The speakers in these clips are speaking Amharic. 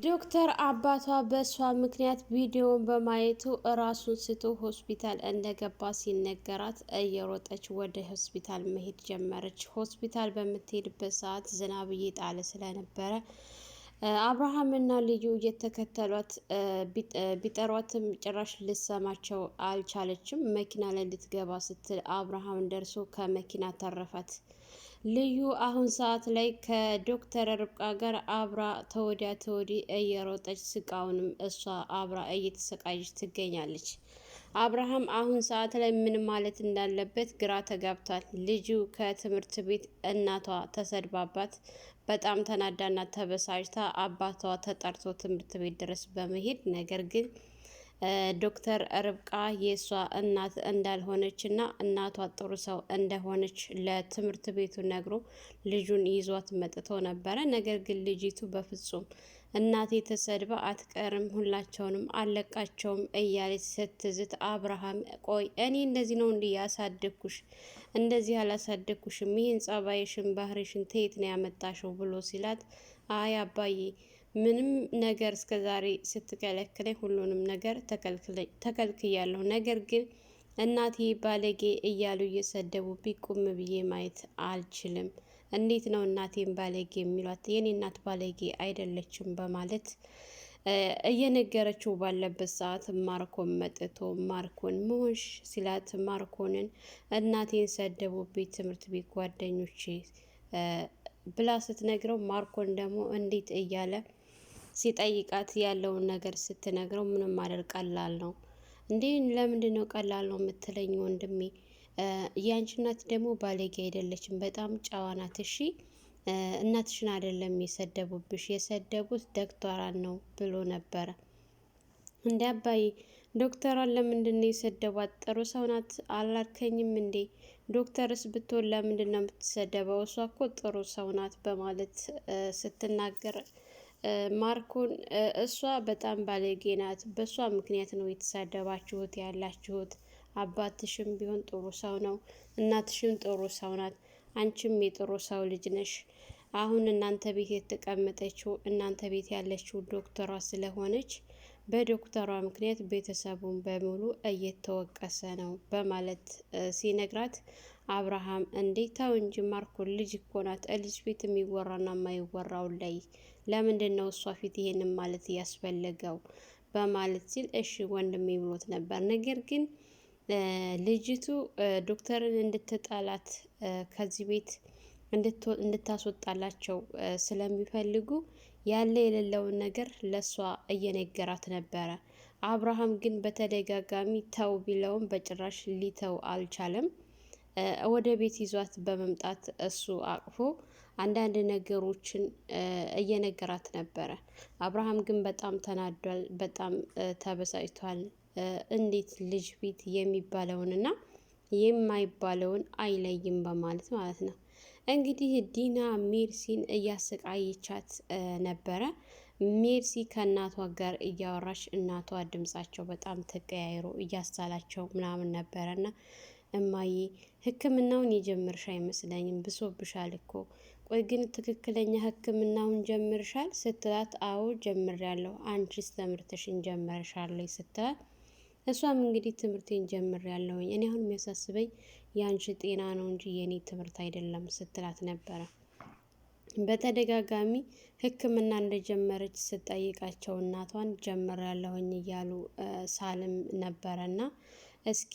ዶክተር አባቷ በሷ ምክንያት ቪዲዮን በማየቱ ራሱን ስቶ ሆስፒታል እንደገባ ሲነገራት እየሮጠች ወደ ሆስፒታል መሄድ ጀመረች። ሆስፒታል በምትሄድበት ሰዓት ዝናብ እየጣለ ስለነበረ አብርሃምና ልዩ እየተከተሏት ቢጠሯትም ጭራሽ ልሰማቸው አልቻለችም። መኪና ላይ ልትገባ ስትል አብርሃም ደርሶ ከመኪና ተረፋት። ልዩ አሁን ሰዓት ላይ ከዶክተር ርብቃ ጋር አብራ ተወዲያ ተወዲ እየሮጠች ስቃውንም እሷ አብራ እየተሰቃየች ትገኛለች። አብርሃም አሁን ሰዓት ላይ ምን ማለት እንዳለበት ግራ ተጋብቷል። ልጁ ከትምህርት ቤት እናቷ ተሰድባባት በጣም ተናዳና ተበሳጭታ አባቷ ተጠርቶ ትምህርት ቤት ድረስ በመሄድ ነገር ግን ዶክተር ርብቃ የእሷ እናት እንዳልሆነች እና እናቷ ጥሩ ሰው እንደሆነች ለትምህርት ቤቱ ነግሮ ልጁን ይዟት መጥቶ ነበረ። ነገር ግን ልጅቱ በፍጹም እናቴ ተሰድባ አትቀርም፣ ሁላቸውንም አለቃቸውም እያለች ስትዝት፣ አብርሃም ቆይ እኔ እንደዚህ ነው እንዲህ ያሳደግኩሽ? እንደዚህ አላሳደግኩሽም። ይህን ጸባይሽን ባህሪሽን ተየት ነው ያመጣሽው? ብሎ ሲላት አይ አባዬ ምንም ነገር እስከዛሬ ስትከለክለኝ ሁሉንም ነገር ተከልክያለሁ። ነገር ግን እናቴ ባለጌ እያሉ እየሰደቡብኝ ቁም ብዬ ማየት አልችልም። እንዴት ነው እናቴን ባለጌ የሚሏት? የኔ እናት ባለጌ አይደለችም በማለት እየነገረችው ባለበት ሰዓት ማርኮን መጥቶ ማርኮን ምሆንሽ ሲላት ማርኮንን እናቴን ሰደቡብኝ ትምህርት ቤት ጓደኞቼ ብላ ስትነግረው ማርኮን ደግሞ እንዴት እያለ ሲጠይቃት ያለውን ነገር ስትነግረው ምንም ማደር ቀላል ነው እንዴ? ለምንድን ነው ቀላል ነው የምትለኝ ወንድሜ? ያንቺ እናት ደግሞ ባለጌ አይደለችም፣ በጣም ጨዋ ናት። እሺ እናትሽን አይደለም የሰደቡብሽ፣ የሰደቡት ዶክተሯን ነው ብሎ ነበረ። እንደ አባዬ ዶክተሯን ለምንድን ነው የሰደቧት? ጥሩ ሰው ናት አላልከኝም እንዴ? ዶክተርስ ብትሆን ለምንድን ነው የምትሰደበው? እሷ እኮ ጥሩ ሰው ናት በማለት ስትናገር ማርኮን እሷ በጣም ባለጌ ናት፣ በእሷ ምክንያት ነው የተሳደባችሁት ያላችሁት። አባትሽም ቢሆን ጥሩ ሰው ነው፣ እናትሽም ጥሩ ሰው ናት፣ አንቺም የጥሩ ሰው ልጅ ነሽ። አሁን እናንተ ቤት የተቀመጠችው እናንተ ቤት ያለችው ዶክተሯ ስለሆነች በዶክተሯ ምክንያት ቤተሰቡን በሙሉ እየተወቀሰ ነው በማለት ሲነግራት አብርሃም እንዴት ተው እንጂ ማርኮን ልጅ እኮ ናት፣ ልጅ ፊት የሚወራና የማይወራውን ላይ ለምንድን ነው እሷ ፊት ይሄንን ማለት ያስፈለገው በማለት ሲል እሺ ወንድሜ ብሎት ነበር። ነገር ግን ልጅቱ ዶክተርን እንድትጠላት ከዚህ ቤት እንድታስወጣላቸው ስለሚፈልጉ ያለ የሌለውን ነገር ለሷ እየነገራት ነበረ። አብርሃም ግን በተደጋጋሚ ተው ቢለውም በጭራሽ ሊተው አልቻለም። ወደ ቤት ይዟት በመምጣት እሱ አቅፎ አንዳንድ ነገሮችን እየነገራት ነበረ። አብርሃም ግን በጣም ተናዷል፣ በጣም ተበሳጭቷል። እንዴት ልጅ ፊት የሚባለውንና የማይባለውን አይለይም በማለት ማለት ነው። እንግዲህ ዲና ሜርሲን እያሰቃየቻት ነበረ። ሜርሲ ከእናቷ ጋር እያወራች እናቷ ድምጻቸው በጣም ተቀያይሮ እያሳላቸው ምናምን ነበረና እማዬ ሕክምናውን የጀመርሽ አይመስለኝም፣ ብሶብሻል እኮ። ቆይ ግን ትክክለኛ ሕክምናውን ጀምርሻል ስትላት አዎ ጀምሬያለሁ፣ አንቺስ ትምህርትሽን ጀመርሻል ስትላት እሷም እንግዲህ ትምህርቴን ጀምሬያለሁኝ፣ እኔ አሁን የሚያሳስበኝ የአንቺ ጤና ነው እንጂ የኔ ትምህርት አይደለም ስትላት ነበረ። በተደጋጋሚ ሕክምና እንደጀመረች ስጠይቃቸው እናቷን ጀምሬያለሁኝ እያሉ ሳልም ነበረና እስኪ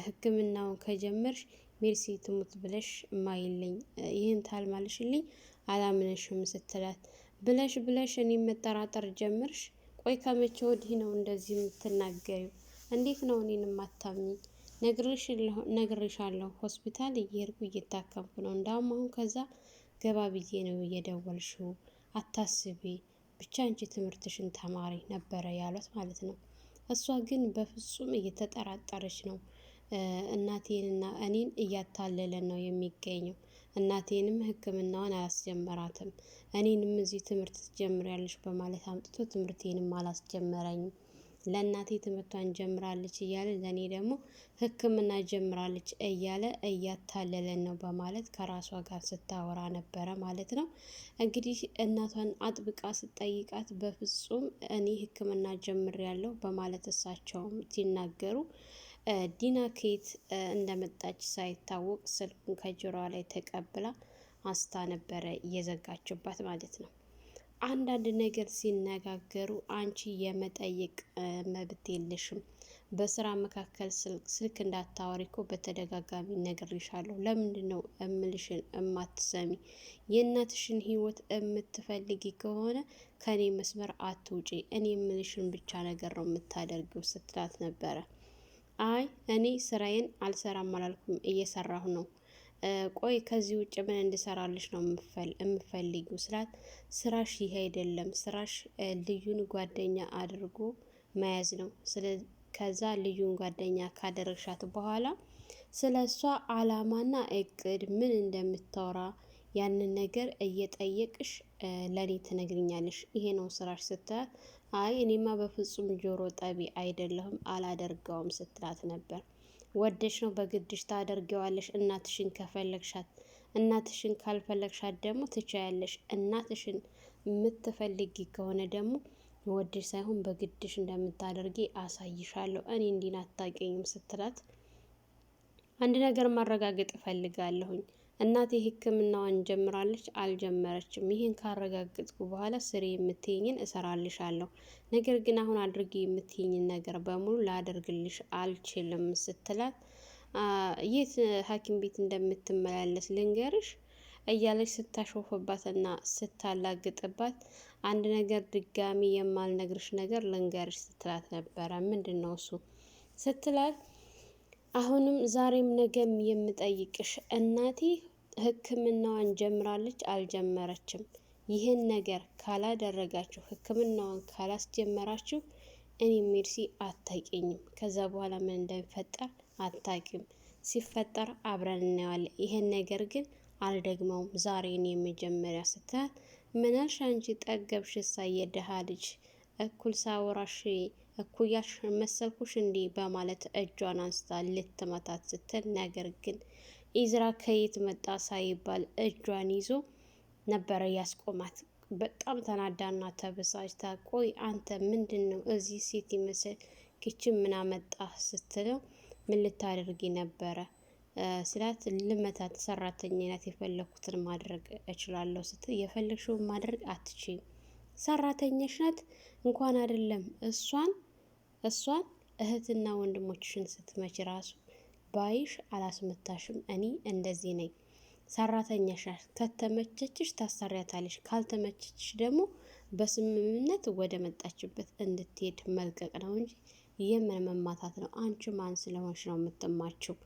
ሕክምናውን ከጀመርሽ ሜርሲ ትሙት ብለሽ ማይልኝ ይህን ታልማልሽልኝ አላምነሽም ስትላት ብለሽ ብለሽ እኔ መጠራጠር ጀምርሽ። ቆይ ከመቼ ወዲህ ነው እንደዚህ የምትናገሪው? እንዴት ነው እኔን ማታምኝ? ነግሬሻለሁ፣ ሆስፒታል እየሄድኩ እየታከምኩ ነው። እንዳውም አሁን ከዛ ገባ ብዬ ነው እየደወልሽው። አታስቢ ብቻ አንቺ ትምህርትሽን ተማሪ ነበረ ያሏት ማለት ነው። እሷ ግን በፍጹም እየተጠራጠረች ነው። እናቴንና እኔን እያታለለን ነው የሚገኘው። እናቴንም ሕክምናዋን አላስጀመራትም፣ እኔንም እዚህ ትምህርት ትጀምሪያለሽ በማለት አምጥቶ ትምህርቴንም አላስጀመረኝም። ለእናቴ ትምህርቷን ጀምራለች እያለ ለእኔ ደግሞ ሕክምና ጀምራለች እያለ እያታለለን ነው በማለት ከራሷ ጋር ስታወራ ነበረ ማለት ነው። እንግዲህ እናቷን አጥብቃ ስጠይቃት በፍጹም እኔ ሕክምና ጀምሬያለሁ በማለት እሳቸውም ሲናገሩ ዲና ከየት እንደመጣች ሳይታወቅ ስልኩን ከጆሮዋ ላይ ተቀብላ አስታ ነበረ እየዘጋችባት ማለት ነው። አንዳንድ ነገር ሲነጋገሩ አንቺ የመጠየቅ መብት የለሽም። በስራ መካከል ስልክ እንዳታወሪ እኮ በተደጋጋሚ ነግሬሻለሁ። ለምንድን ነው እምልሽን እማትሰሚ? የእናትሽን ህይወት እምትፈልጊ ከሆነ ከኔ መስመር አትውጪ። እኔ እምልሽን ብቻ ነገር ነው የምታደርጊው ስትላት ነበረ። አይ እኔ ስራዬን አልሰራም አላልኩም፣ እየሰራሁ ነው። ቆይ ከዚህ ውጭ ምን እንድሰራልሽ ነው የምፈልጊው ስላት፣ ስራሽ ይሄ አይደለም፣ ስራሽ ልዩን ጓደኛ አድርጎ መያዝ ነው። ከዛ ልዩን ጓደኛ ካደረግሻት በኋላ ስለ እሷ አላማና እቅድ ምን እንደምታወራ ያንን ነገር እየጠየቅሽ ለኔ ትነግርኛለሽ። ይሄ ነው ስራሽ ስትላት፣ አይ እኔማ በፍጹም ጆሮ ጠቢ አይደለሁም አላደርገውም ስትላት ነበር። ወደሽ ነው በግድሽ ታደርገዋለሽ እናትሽን ከፈለግሻት። እናትሽን ካልፈለግሻት ደግሞ ትቻያለሽ። እናትሽን የምትፈልጊ ከሆነ ደግሞ ወደሽ ሳይሆን በግድሽ እንደምታደርጊ አሳይሻለሁ። እኔ እንዲህ አታውቂኝም ስትላት፣ አንድ ነገር ማረጋገጥ እፈልጋለሁኝ። እናቴ ሕክምናዋን ጀምራለች አልጀመረችም? ይህን ካረጋገጥኩ በኋላ ስሪ የምትይኝን እሰራልሻለሁ። ነገር ግን አሁን አድርጊ የምትይኝን ነገር በሙሉ ላደርግልሽ አልችልም ስትላት፣ የት ሐኪም ቤት እንደምትመላለስ ልንገርሽ እያለች ስታሾፍባትና ስታላግጥባት፣ አንድ ነገር ድጋሚ የማልነግርሽ ነገር ልንገርሽ ስትላት ነበረ። ምንድን ነው እሱ ስትላት፣ አሁንም ዛሬም ነገም የምጠይቅሽ እናቴ ሕክምናዋን ጀምራለች አልጀመረችም? ይህን ነገር ካላደረጋችሁ፣ ሕክምናዋን ካላስጀመራችሁ እኔ ሜርሲ አታቂኝም። ከዛ በኋላ ምን እንደሚፈጠር አታቂም። ሲፈጠር አብረን እናየዋለን። ይህን ነገር ግን አልደግመውም። ዛሬን የመጀመሪያ ስትላት፣ ምናልሽ አንቺ ጠገብሽ? የደሃ ልጅ እኩል ሳወራሽ እኩያሽ መሰልኩሽ እንዲህ በማለት እጇን አንስታ ልትመታት ስትል፣ ነገር ግን ኢዝራ ከየት መጣ ሳይባል እጇን ይዞ ነበረ ያስቆማት። በጣም ተናዳና ተበሳጭታ፣ ቆይ አንተ ምንድን ነው እዚህ ሴት ይመስል ኪችን ምን አመጣ ስትለው፣ ምን ልታደርጊ ነበረ ስላት፣ ልመታት፣ ሰራተኛ ናት፣ የፈለኩትን ማድረግ እችላለሁ ስትል፣ የፈለግሽውን ማድረግ አትችይም፣ ሰራተኛሽ ናት። እንኳን አይደለም እሷን እህትና ወንድሞችሽን ስትመች ራሱ ባይሽ አላስመታሽም። እኔ እንደዚህ ነኝ። ሰራተኛሽ ናት። ከተመቸችሽ ታሰሪያታለሽ፣ ካልተመቸችሽ ደግሞ በስምምነት ወደ መጣችበት እንድትሄድ መልቀቅ ነው እንጂ የምን መማታት ነው? አንቺ ማን ስለሆንሽ ነው የምትማችው?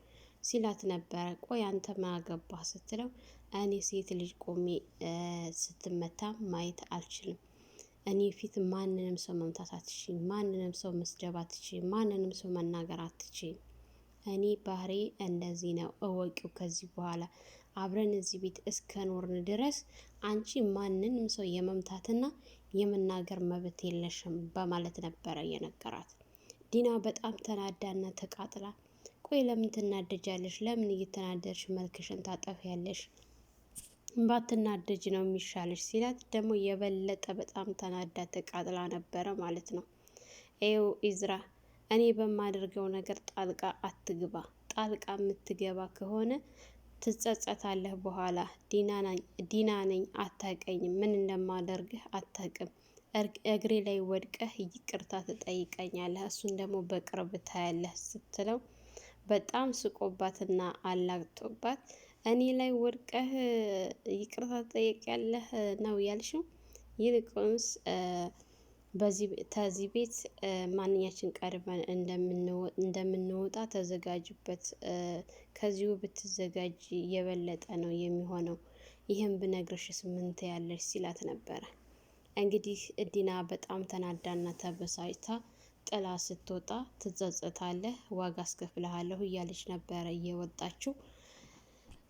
ሲላት ነበረ። ቆይ አንተ ማገባህ ስትለው፣ እኔ ሴት ልጅ ቆሜ ስትመታ ማየት አልችልም። እኔ ፊት ማንንም ሰው መምታት አትችይም፣ ማንንም ሰው መስደብ አትችይም፣ ማንንም ሰው መናገር አትችይም። እኔ ባህሬ እንደዚህ ነው እወቂው። ከዚህ በኋላ አብረን እዚህ ቤት እስከ ኖርን ድረስ አንቺ ማንንም ሰው የመምታትና የመናገር መብት የለሽም በማለት ነበረ የነገራት። ዲና በጣም ተናዳና ተቃጥላ፣ ቆይ ለምን ትናደጃለሽ? ለምን እየተናደድሽ መልክሽን ታጠፊያለሽ? ባትናደጅ ነው የሚሻለሽ ሲላት፣ ደግሞ የበለጠ በጣም ተናዳ ተቃጥላ ነበረ ማለት ነው። ይኸው ኢዝራ፣ እኔ በማደርገው ነገር ጣልቃ አትግባ። ጣልቃ የምትገባ ከሆነ ትጸጸታለህ በኋላ። ዲና ነኝ፣ አታቀኝም፣ ምን እንደማደርግህ አታቅም። እግሬ ላይ ወድቀህ ይቅርታ ትጠይቀኛለህ፣ እሱን ደግሞ በቅርብ ታያለህ ስትለው፣ በጣም ስቆባትና አላግጦባት፣ እኔ ላይ ወድቀህ ይቅርታ ትጠይቂያለህ ነው ያልሽው? ይልቁንስ ከዚህ ቤት ማንኛችን ቀድመን እንደምንወጣ ተዘጋጅበት። ከዚሁ ብትዘጋጅ የበለጠ ነው የሚሆነው። ይህም ብነግርሽስ ምን ትያለሽ ሲላት ነበረ። እንግዲህ ዲና በጣም ተናዳና ተበሳጭታ ጥላ ስትወጣ፣ ትጸጸታለህ፣ ዋጋ አስከፍልሃለሁ እያለች ነበረ እየወጣችው።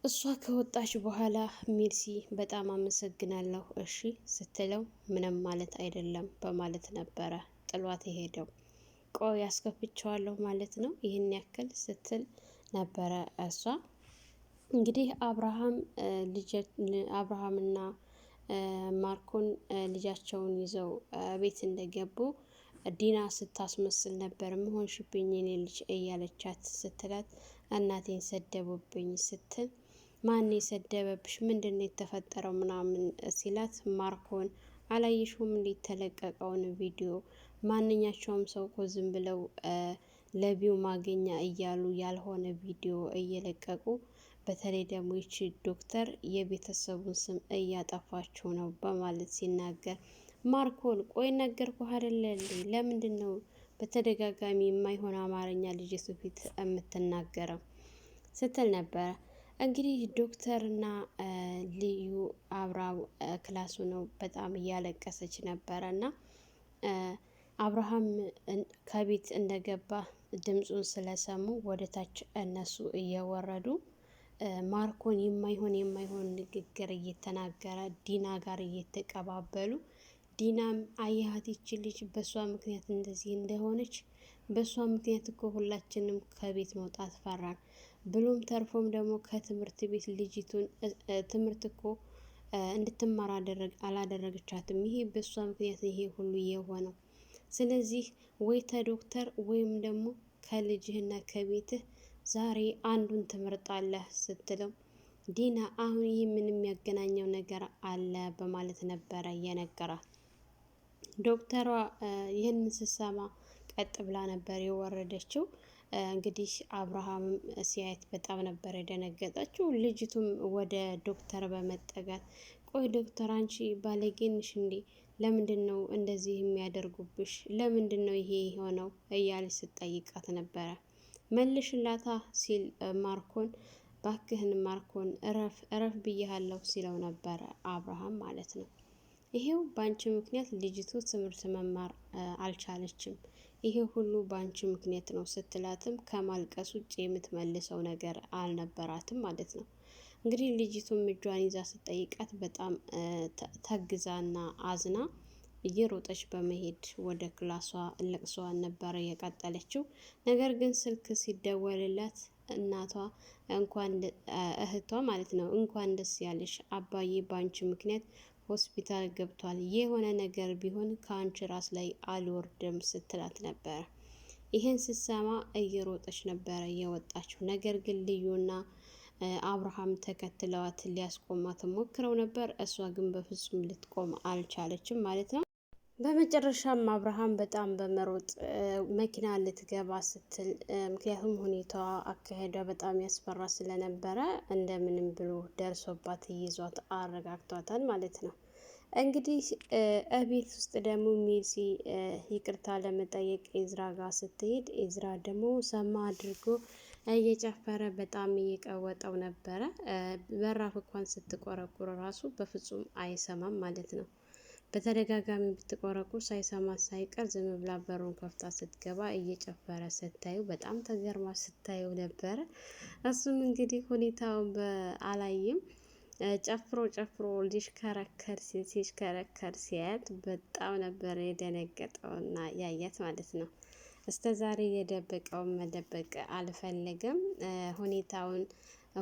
እሷ ከወጣች በኋላ ሜርሲ በጣም አመሰግናለሁ እሺ ስትለው፣ ምንም ማለት አይደለም በማለት ነበረ ጥሏት የሄደው። ቆይ ያስከፍቸዋለሁ ማለት ነው ይህን ያክል ስትል ነበረ እሷ። እንግዲህ አብርሃምና ማርኮን ልጃቸውን ይዘው ቤት እንደገቡ ዲና ስታስመስል ነበር። መሆንሽብኝ የኔ ልጅ እያለቻት ስትላት እናቴን ሰደቡብኝ ስትል ማን የሰደበብሽ? ምንድን ነው የተፈጠረው? ምናምን ሲላት ማርኮን አላየሽውም እንዴት ተለቀቀውን ቪዲዮ? ማንኛቸውም ሰው እኮ ዝም ብለው ለቪው ማገኛ እያሉ ያልሆነ ቪዲዮ እየለቀቁ በተለይ ደግሞ ይቺ ዶክተር የቤተሰቡን ስም እያጠፋችው ነው በማለት ሲናገር ማርኮን ቆይ ነገርኩህ አይደለ ለምንድን ነው በተደጋጋሚ የማይሆን አማርኛ ልጅቱ ፊት የምትናገረው ስትል ነበረ። እንግዲህ ዶክተርና ልዩ አብራው ክላሱ ነው በጣም እያለቀሰች ነበረ እና አብርሃም ከቤት እንደገባ ድምፁን ስለሰሙ ወደ ታች እነሱ እየወረዱ ማርኮን የማይሆን ንግግር እየተናገረ ዲና ጋር እየተቀባበሉ ዲናም አየሃት ይቺ ልጅ በሷ ምክንያት እንደዚህ እንደሆነች በሷ ምክንያት እኮ ሁላችንም ከቤት መውጣት ፈራን። ብሎም ተርፎም ደግሞ ከትምህርት ቤት ልጅቱን ትምህርት እኮ እንድትማር አላደረገቻትም። ይሄ በሷ ምክንያት ይሄ ሁሉ የሆነው። ስለዚህ ወይ ተዶክተር ወይም ደግሞ ከልጅህና ከቤትህ ዛሬ አንዱን ትመርጣለህ ስትለው ዲና አሁን ይህ ምን የሚያገናኘው ነገር አለ በማለት ነበረ የነገራት። ዶክተሯ ይህንን ስትሰማ ቀጥ ብላ ነበር የወረደችው። እንግዲህ አብርሃምም ሲያየት በጣም ነበር የደነገጠችው። ልጅቱም ወደ ዶክተር በመጠጋት ቆይ ዶክተር አንቺ ባለጌንሽ እንዴ? ለምንድን ነው እንደዚህ የሚያደርጉብሽ? ለምንድን ነው ይሄ የሆነው? እያለች ስትጠይቃት ነበረ። መልሽላታ ሲል ማርኮን ባክህን ማርኮን እረፍ ብያለሁ ሲለው ነበረ አብርሃም ማለት ነው። ይሄው በአንቺ ምክንያት ልጅቱ ትምህርት መማር አልቻለችም። ይሄ ሁሉ በአንቺ ምክንያት ነው ስትላትም ከማልቀስ ውጭ የምትመልሰው ነገር አልነበራትም ማለት ነው። እንግዲህ ልጅቱም እጇን ይዛ ስትጠይቃት በጣም ተግዛና አዝና እየሮጠች በመሄድ ወደ ክላሷ ለቅሷን ነበረ የቀጠለችው። ነገር ግን ስልክ ሲደወልላት እናቷ እህቷ ማለት ነው እንኳን ደስ ያለሽ አባዬ በአንቺ ምክንያት ሆስፒታል ገብቷል። የሆነ ነገር ቢሆን ከአንቺ ራስ ላይ አልወርድም ስትላት ነበረ። ይህን ስትሰማ እየሮጠች ነበረ የወጣችው። ነገር ግን ልዩና አብርሃም ተከትለዋት ሊያስቆማት ሞክረው ነበር። እሷ ግን በፍጹም ልትቆም አልቻለችም ማለት ነው። በመጨረሻም አብርሃም በጣም በመሮጥ መኪና ልትገባ ስትል ምክንያቱም ሁኔታዋ አካሄዷ በጣም ያስፈራ ስለነበረ እንደምንም ብሎ ደርሶባት ይዟት አረጋግቷታል ማለት ነው። እንግዲህ እቤት ውስጥ ደግሞ ሜሲ ይቅርታ ለመጠየቅ ኤዝራ ጋር ስትሄድ ኤዝራ ደግሞ ሰማ አድርጎ እየጨፈረ በጣም እየቀወጠው ነበረ። በራፍ እንኳን ስትቆረቁር ራሱ በፍጹም አይሰማም ማለት ነው። በተደጋጋሚ ብትቆረቁር ሳይሰማት ሳይቀር ዝም ብላ በሩን ከፍታ ስትገባ እየጨፈረ ስታዩ በጣም ተገርማ ስታየው ነበረ። እሱም እንግዲህ ሁኔታውን አላይም ጨፍሮ ሲሽከረከር ሲያያት በጣም ነበር የደነገጠውና ያያት ማለት ነው። እስከ ዛሬ የደበቀውን መደበቅ አልፈለገም። ሁኔታውን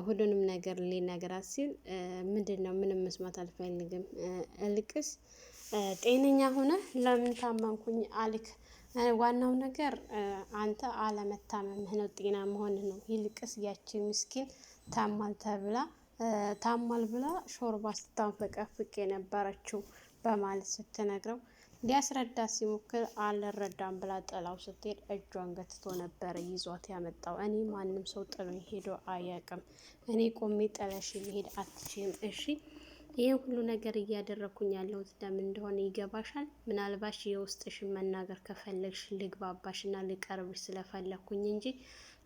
ሁሉንም ነገር ሊነግራት ሲል ምንድን ነው ምንም መስማት አልፈልግም፣ እልቅስ ጤነኛ ሆነ ለምን ታመምኩኝ አልክ? ዋናው ነገር አንተ አለመታመምህ ነው፣ ጤና መሆንህ ነው። ይልቅስ ያቺ ምስኪን ታሟል ብላ ሾርባ ስታንፈቀፍቅ የነበረችው በማለት ስትነግረው ሊያስረዳት ሲሞክር አልረዳም ብላ ጥላው ስትሄድ እጇን ገትቶ ነበር ይዟት ያመጣው። እኔ ማንም ሰው ጥሎኝ ሄዶ አያውቅም። እኔ ቆሜ ጥለሽ መሄድ አትችይም እሺ? ይህ ሁሉ ነገር እያደረኩኝ ያለሁት ለምን እንደሆነ ይገባሻል? ምናልባሽ የውስጥሽን መናገር ከፈለግሽ ልግባባሽና ልቀርብሽ ስለፈለግኩኝ እንጂ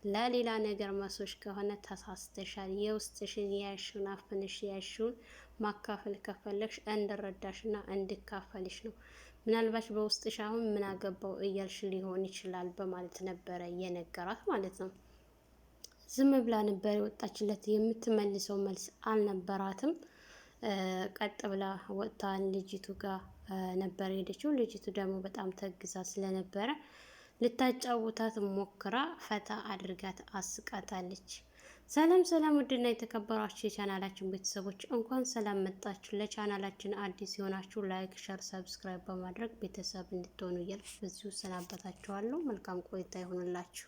ለሌላ ነገር መስሎሽ ከሆነ ተሳስተሻል። የውስጥሽን ያሽውን አፍንሽ ያሽውን ማካፈል ከፈለግሽ እንድረዳሽና እንድካፈልሽ ነው። ምናልባሽ በውስጥሽ አሁን ምን አገባው እያልሽ ሊሆን ይችላል በማለት ነበረ የነገራት ማለት ነው። ዝም ብላ ነበር የወጣችለት። የምትመልሰው መልስ አልነበራትም። ቀጥ ብላ ወጥታ ልጅቱ ጋር ነበር ሄደችው። ልጅቱ ደግሞ በጣም ተግዛ ስለነበረ ልታጫውታት ሞክራ ፈታ አድርጋት አስቃታለች። ሰላም ሰላም፣ ውድና የተከበራችሁ የቻናላችን ቤተሰቦች እንኳን ሰላም መጣችሁ። ለቻናላችን አዲስ የሆናችሁ ላይክ፣ ሸር፣ ሰብስክራይብ በማድረግ ቤተሰብ እንድትሆኑ እያልኩ በዚሁ ሰናበታችኋለሁ። መልካም ቆይታ ይሁንላችሁ።